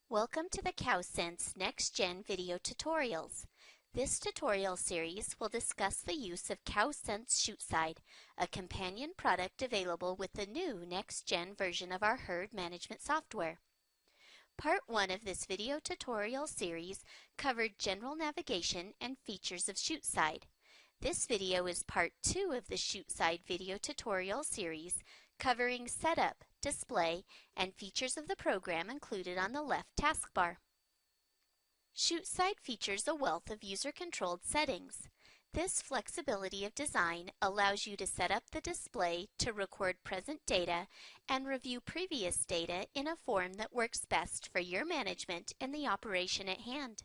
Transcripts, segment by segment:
Welcome to the CowSense Next Gen video tutorials. This tutorial series will discuss the use of CowSense Chuteside, a companion product available with the new Next Gen version of our herd management software. Part 1 of this video tutorial series covered general navigation and features of Chuteside. This video is Part 2 of the Chuteside video tutorial series covering setup, display, and features of the program included on the left taskbar. Chuteside features a wealth of user-controlled settings. This flexibility of design allows you to set up the display to record present data and review previous data in a form that works best for your management and the operation at hand.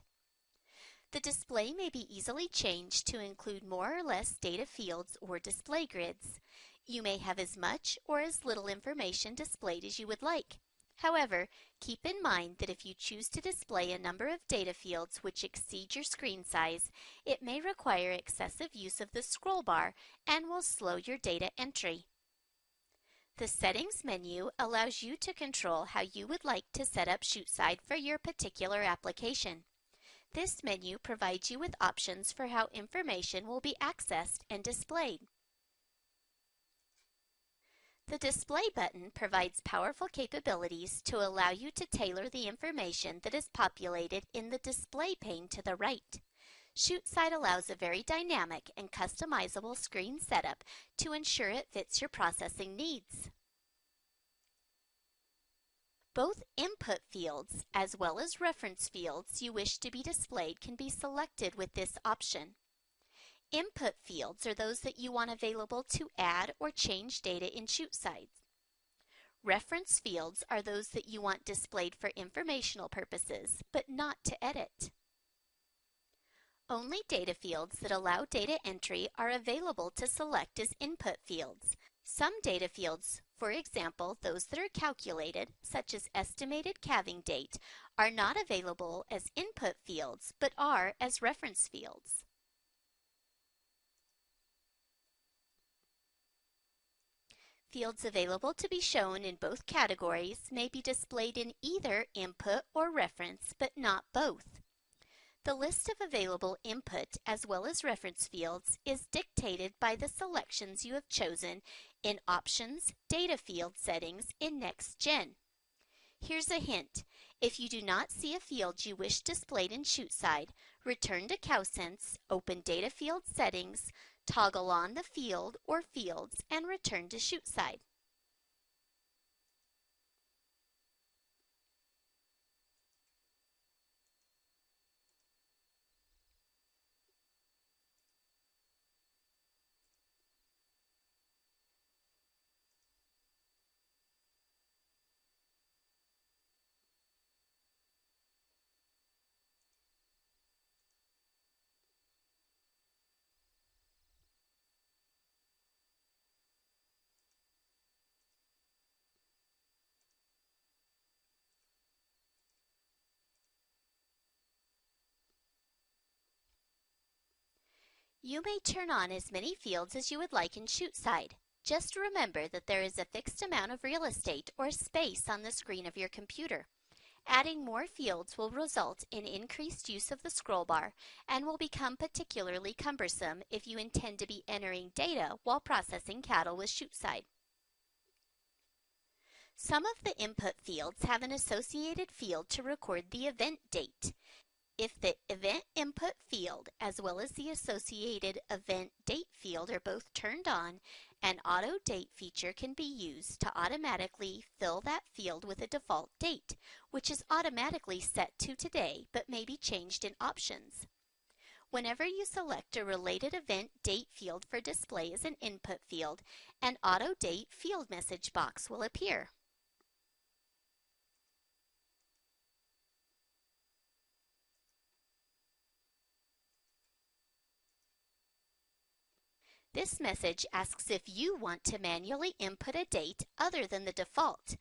The display may be easily changed to include more or less data fields or display grids. You may have as much or as little information displayed as you would like. However, keep in mind that if you choose to display a number of data fields which exceed your screen size, it may require excessive use of the scroll bar and will slow your data entry. The Settings menu allows you to control how you would like to set up Chuteside for your particular application. This menu provides you with options for how information will be accessed and displayed. The Display button provides powerful capabilities to allow you to tailor the information that is populated in the Display pane to the right. Chuteside allows a very dynamic and customizable screen setup to ensure it fits your processing needs. Both input fields as well as reference fields you wish to be displayed can be selected with this option. Input fields are those that you want available to add or change data in Chuteside. Reference fields are those that you want displayed for informational purposes, but not to edit. Only data fields that allow data entry are available to select as input fields. Some data fields, for example, those that are calculated, such as estimated calving date, are not available as input fields, but are as reference fields. Fields available to be shown in both categories may be displayed in either input or reference, but not both. The list of available input as well as reference fields is dictated by the selections you have chosen in Options, Data Field Settings in Next Gen. Here's a hint. If you do not see a field you wish displayed in Chuteside, return to CowSense, open Data Field Settings, toggle on the field or fields, and return to Chuteside. You may turn on as many fields as you would like in Chuteside. Just remember that there is a fixed amount of real estate or space on the screen of your computer. Adding more fields will result in increased use of the scroll bar and will become particularly cumbersome if you intend to be entering data while processing cattle with Chuteside. Some of the input fields have an associated field to record the event date. If the event input field as well as the associated event date field are both turned on, an auto date feature can be used to automatically fill that field with a default date, which is automatically set to today but may be changed in options. Whenever you select a related event date field for display as an input field, an auto date field message box will appear. This message asks if you want to manually input a date other than the default.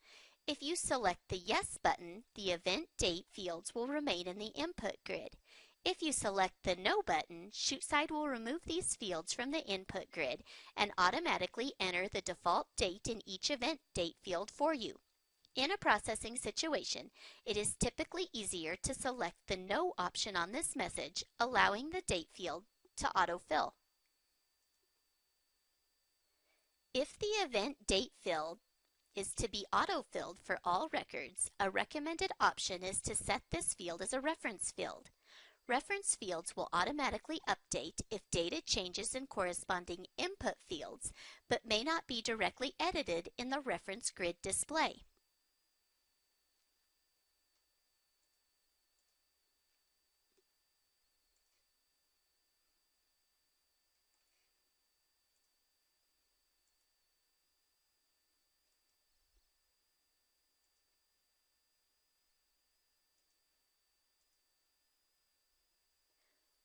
If you select the Yes button, the event date fields will remain in the input grid. If you select the No button, Chuteside will remove these fields from the input grid and automatically enter the default date in each event date field for you. In a processing situation, it is typically easier to select the No option on this message, allowing the date field to autofill. If the event date field is to be autofilled for all records, a recommended option is to set this field as a reference field. Reference fields will automatically update if data changes in corresponding input fields, but may not be directly edited in the reference grid display.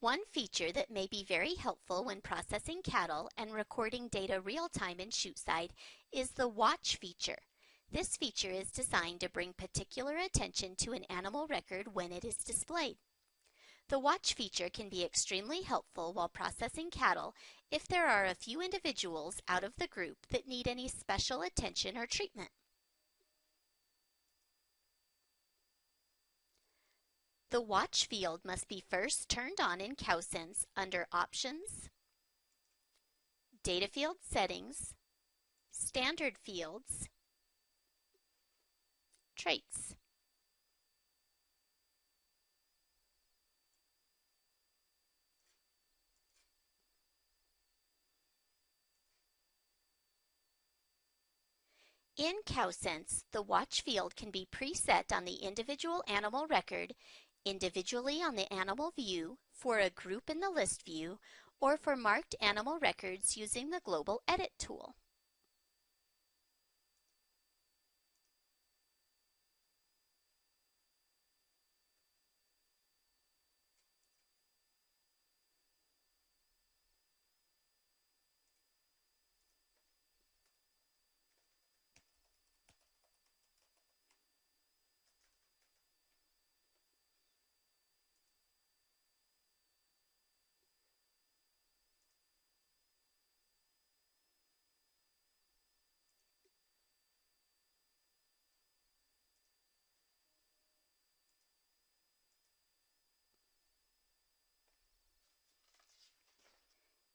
One feature that may be very helpful when processing cattle and recording data real-time in Chuteside is the Watch feature. This feature is designed to bring particular attention to an animal record when it is displayed. The Watch feature can be extremely helpful while processing cattle if there are a few individuals out of the group that need any special attention or treatment. The Watch field must be first turned on in CowSense under Options, Data Field Settings, Standard Fields, Traits. In CowSense, the Watch field can be preset on the individual animal record, individually on the animal view, for a group in the list view, or for marked animal records using the Global Edit tool.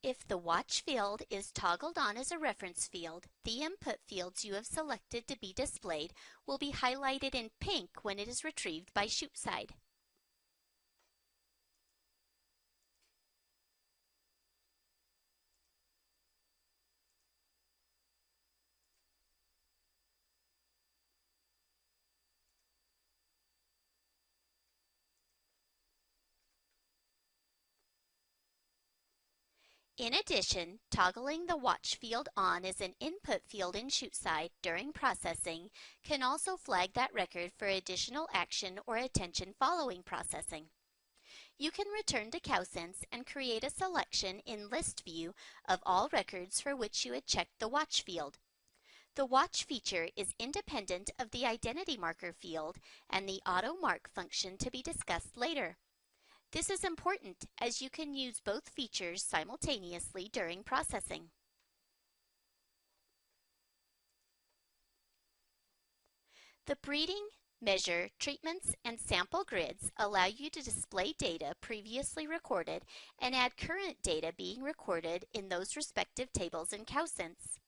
If the Watch field is toggled on as a reference field, the input fields you have selected to be displayed will be highlighted in pink when it is retrieved by Chuteside. In addition, toggling the Watch field on as an input field in Chuteside during processing can also flag that record for additional action or attention following processing. You can return to CowSense and create a selection in List View of all records for which you had checked the Watch field. The Watch feature is independent of the Identity Marker field and the Auto Mark function to be discussed later. This is important as you can use both features simultaneously during processing. The breeding, measure, treatments, and sample grids allow you to display data previously recorded and add current data being recorded in those respective tables in CowSense.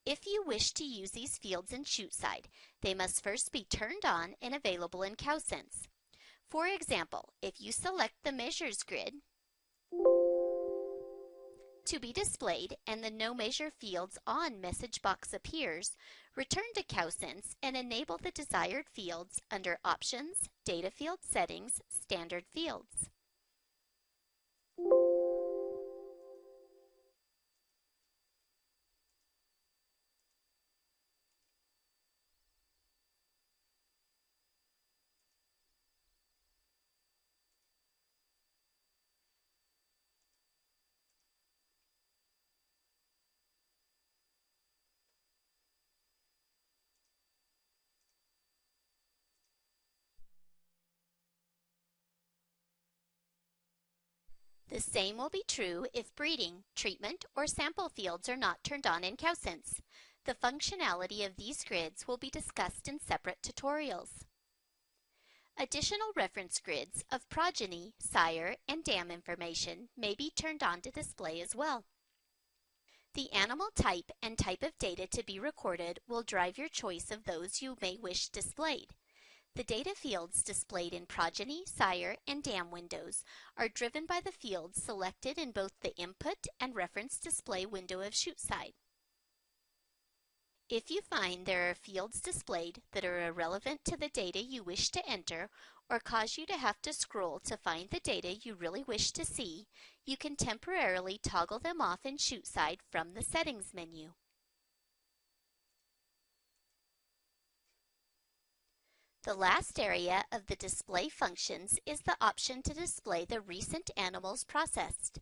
If you wish to use these fields in Chuteside, they must first be turned on and available in CowSense. For example, if you select the Measures grid to be displayed and the No Measure Fields On message box appears, return to CowSense and enable the desired fields under Options, Data Field Settings, Standard Fields. The same will be true if breeding, treatment, or sample fields are not turned on in CowSense. The functionality of these grids will be discussed in separate tutorials. Additional reference grids of progeny, sire, and dam information may be turned on to display as well. The animal type and type of data to be recorded will drive your choice of those you may wish displayed. The data fields displayed in progeny, sire, and dam windows are driven by the fields selected in both the Input and Reference Display window of Chuteside. If you find there are fields displayed that are irrelevant to the data you wish to enter or cause you to have to scroll to find the data you really wish to see, you can temporarily toggle them off in Chuteside from the Settings menu. The last area of the display functions is the option to display the recent animals processed.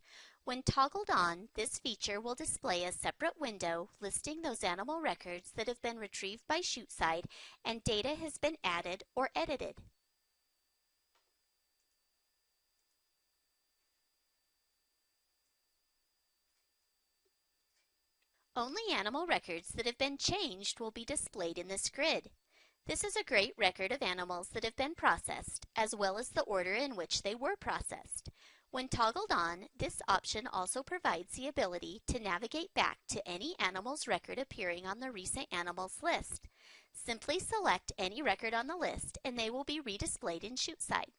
When toggled on, this feature will display a separate window listing those animal records that have been retrieved by Chuteside and data has been added or edited. Only animal records that have been changed will be displayed in this grid. This is a great record of animals that have been processed, as well as the order in which they were processed. When toggled on, this option also provides the ability to navigate back to any animal's record appearing on the Recent Animals list. Simply select any record on the list and they will be redisplayed in Chuteside.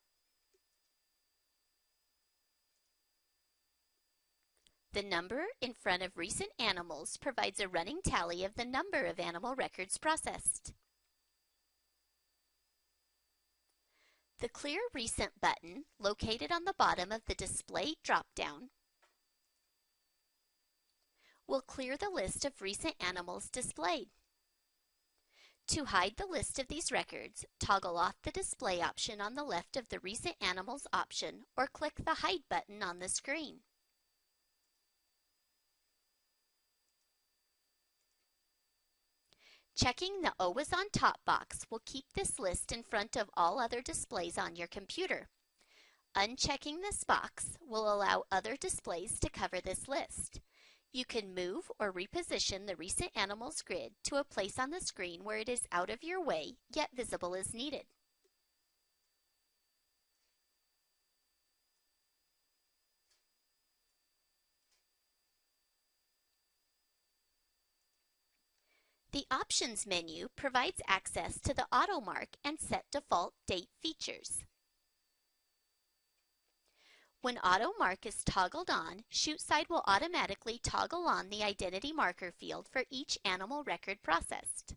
The number in front of Recent Animals provides a running tally of the number of animal records processed. The Clear Recent button, located on the bottom of the Display drop-down, will clear the list of recent animals displayed. To hide the list of these records, toggle off the Display option on the left of the Recent Animals option or click the Hide button on the screen. Checking the Always on Top box will keep this list in front of all other displays on your computer. Unchecking this box will allow other displays to cover this list. You can move or reposition the Recent Animals grid to a place on the screen where it is out of your way, yet visible as needed. The Options menu provides access to the Auto Mark and Set Default Date features. When Auto Mark is toggled on, Chuteside will automatically toggle on the identity marker field for each animal record processed.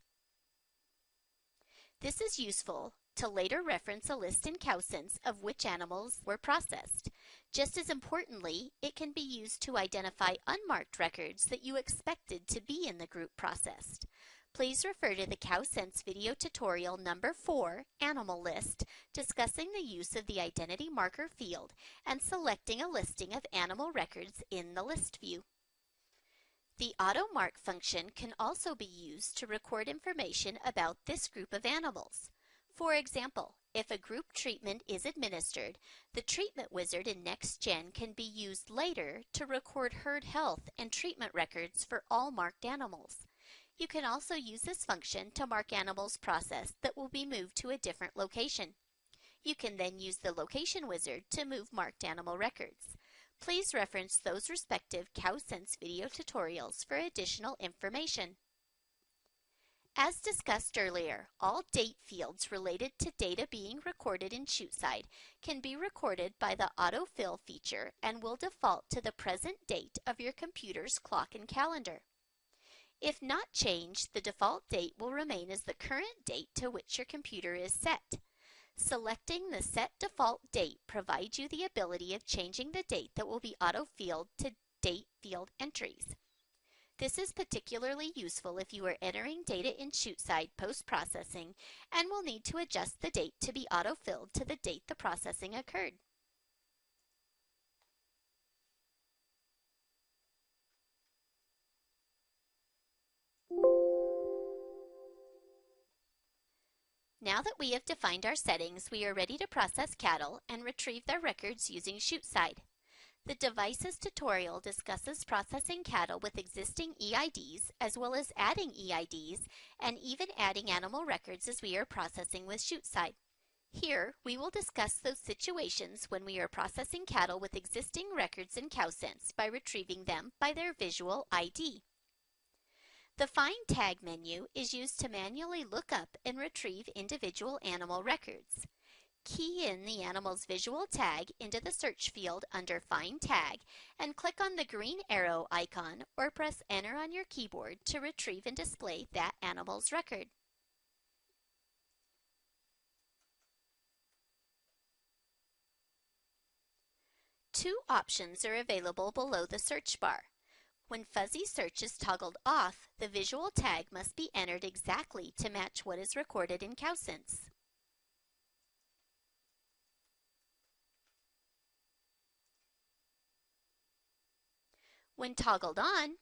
This is useful to later reference a list in CowSense of which animals were processed. Just as importantly, it can be used to identify unmarked records that you expected to be in the group processed. Please refer to the CowSense video tutorial number 4, Animal List, discussing the use of the identity marker field and selecting a listing of animal records in the list view. The Auto Mark function can also be used to record information about this group of animals. For example, if a group treatment is administered, the treatment wizard in NextGen can be used later to record herd health and treatment records for all marked animals. You can also use this function to mark animals processed that will be moved to a different location. You can then use the location wizard to move marked animal records. Please reference those respective CowSense video tutorials for additional information. As discussed earlier, all date fields related to data being recorded in Chuteside can be recorded by the autofill feature and will default to the present date of your computer's clock and calendar. If not changed, the default date will remain as the current date to which your computer is set. Selecting the Set Default Date provides you the ability of changing the date that will be autofilled to date field entries. This is particularly useful if you are entering data in Chuteside post-processing and will need to adjust the date to be autofilled to the date the processing occurred. Now that we have defined our settings, we are ready to process cattle and retrieve their records using Chuteside. The Devices tutorial discusses processing cattle with existing EIDs as well as adding EIDs and even adding animal records as we are processing with Chuteside. Here, we will discuss those situations when we are processing cattle with existing records in CowSense by retrieving them by their visual ID. The Find Tag menu is used to manually look up and retrieve individual animal records. Key in the animal's visual tag into the search field under Find Tag and click on the green arrow icon or press Enter on your keyboard to retrieve and display that animal's record. Two options are available below the search bar. When fuzzy search is toggled off, the visual tag must be entered exactly to match what is recorded in CowSense. When toggled on,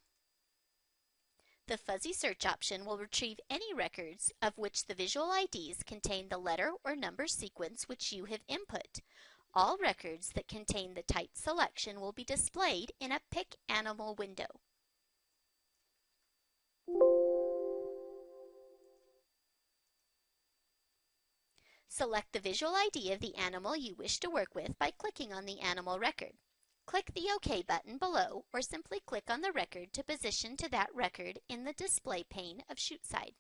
the fuzzy search option will retrieve any records of which the visual IDs contain the letter or number sequence which you have input. All records that contain the type selection will be displayed in a Pick Animal window. Select the visual ID of the animal you wish to work with by clicking on the animal record. Click the OK button below or simply click on the record to position to that record in the display pane of Chuteside.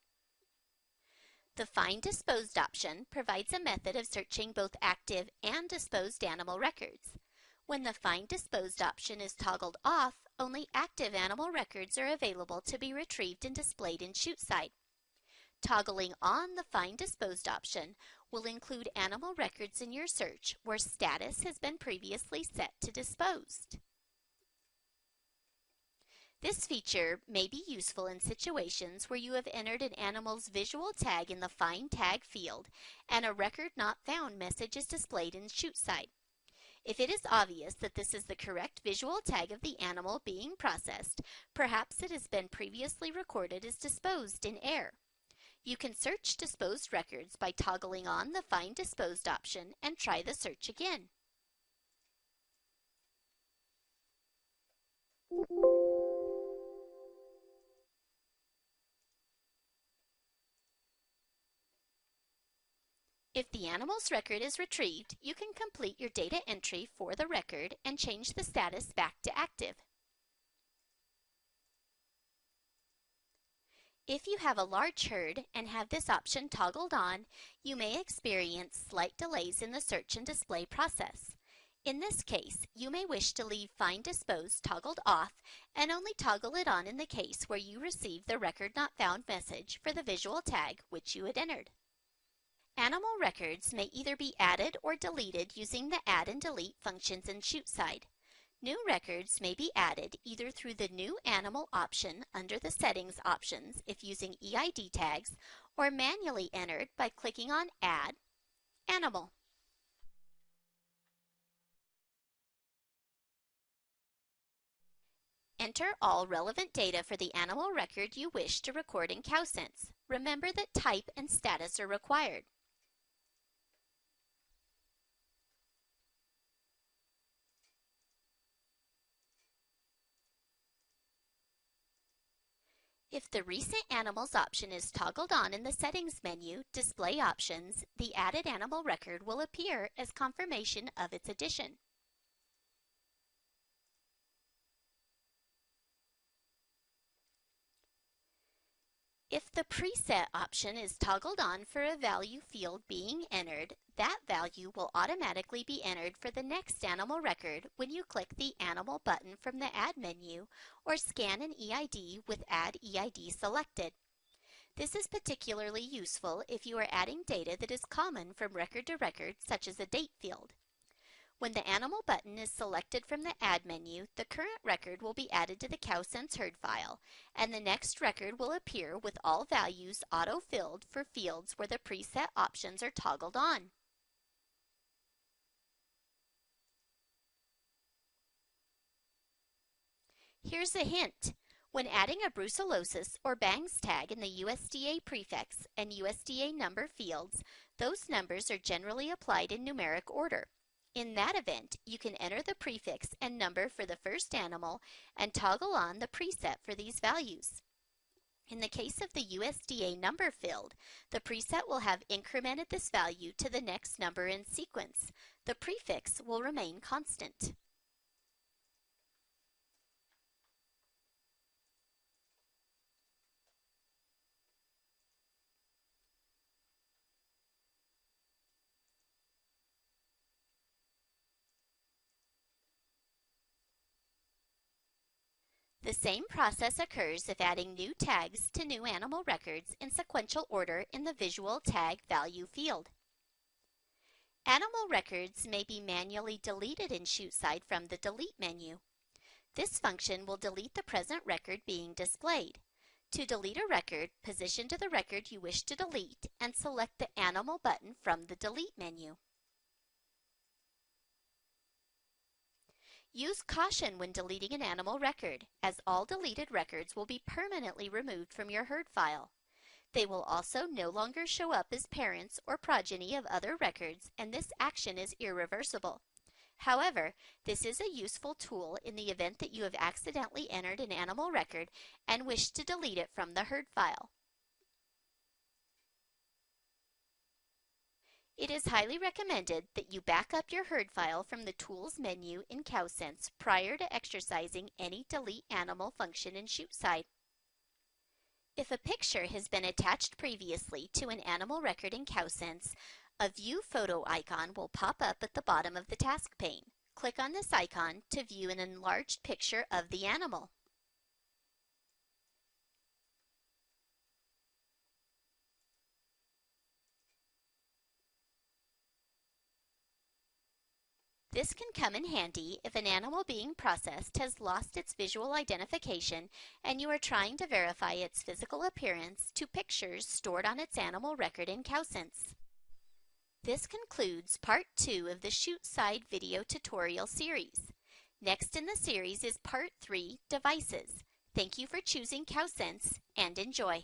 The Find Disposed option provides a method of searching both active and disposed animal records. When the Find Disposed option is toggled off, only active animal records are available to be retrieved and displayed in Chuteside. Toggling on the Find Disposed option will include animal records in your search where status has been previously set to disposed. This feature may be useful in situations where you have entered an animal's visual tag in the Find Tag field and a Record Not Found message is displayed in Chuteside. If it is obvious that this is the correct visual tag of the animal being processed, perhaps it has been previously recorded as disposed in error. You can search disposed records by toggling on the Find Disposed option and try the search again. If the animal's record is retrieved, you can complete your data entry for the record and change the status back to active. If you have a large herd and have this option toggled on, you may experience slight delays in the search and display process. In this case, you may wish to leave Find Disposed toggled off and only toggle it on in the case where you receive the Record Not Found message for the visual tag which you had entered. Animal records may either be added or deleted using the Add and Delete functions in Chuteside. New records may be added either through the New Animal option under the Settings options if using EID tags, or manually entered by clicking on Add, Animal. Enter all relevant data for the animal record you wish to record in CowSense. Remember that type and status are required. If the Recent Animals option is toggled on in the Settings menu, Display Options, the added animal record will appear as confirmation of its addition. If the Preset option is toggled on for a value field being entered, that value will automatically be entered for the next animal record when you click the Animal button from the Add menu or scan an EID with Add EID selected. This is particularly useful if you are adding data that is common from record to record, such as a date field. When the Animal button is selected from the Add menu, the current record will be added to the CowSense herd file, and the next record will appear with all values auto-filled for fields where the preset options are toggled on. Here's a hint. When adding a brucellosis or bangs tag in the USDA prefix and USDA number fields, those numbers are generally applied in numeric order. In that event, you can enter the prefix and number for the first animal and toggle on the preset for these values. In the case of the USDA number field, the preset will have incremented this value to the next number in sequence. The prefix will remain constant. The same process occurs if adding new tags to new animal records in sequential order in the Visual Tag Value field. Animal records may be manually deleted in Chuteside from the Delete menu. This function will delete the present record being displayed. To delete a record, position to the record you wish to delete and select the Animal button from the Delete menu. Use caution when deleting an animal record, as all deleted records will be permanently removed from your herd file. They will also no longer show up as parents or progeny of other records, and this action is irreversible. However, this is a useful tool in the event that you have accidentally entered an animal record and wish to delete it from the herd file. It is highly recommended that you back up your herd file from the Tools menu in CowSense prior to exercising any Delete Animal function in Chuteside. If a picture has been attached previously to an animal record in CowSense, a View Photo icon will pop up at the bottom of the task pane. Click on this icon to view an enlarged picture of the animal. This can come in handy if an animal being processed has lost its visual identification and you are trying to verify its physical appearance to pictures stored on its animal record in CowSense. This concludes Part 2 of the Chuteside video tutorial series. Next in the series is Part 3, Devices. Thank you for choosing CowSense and enjoy.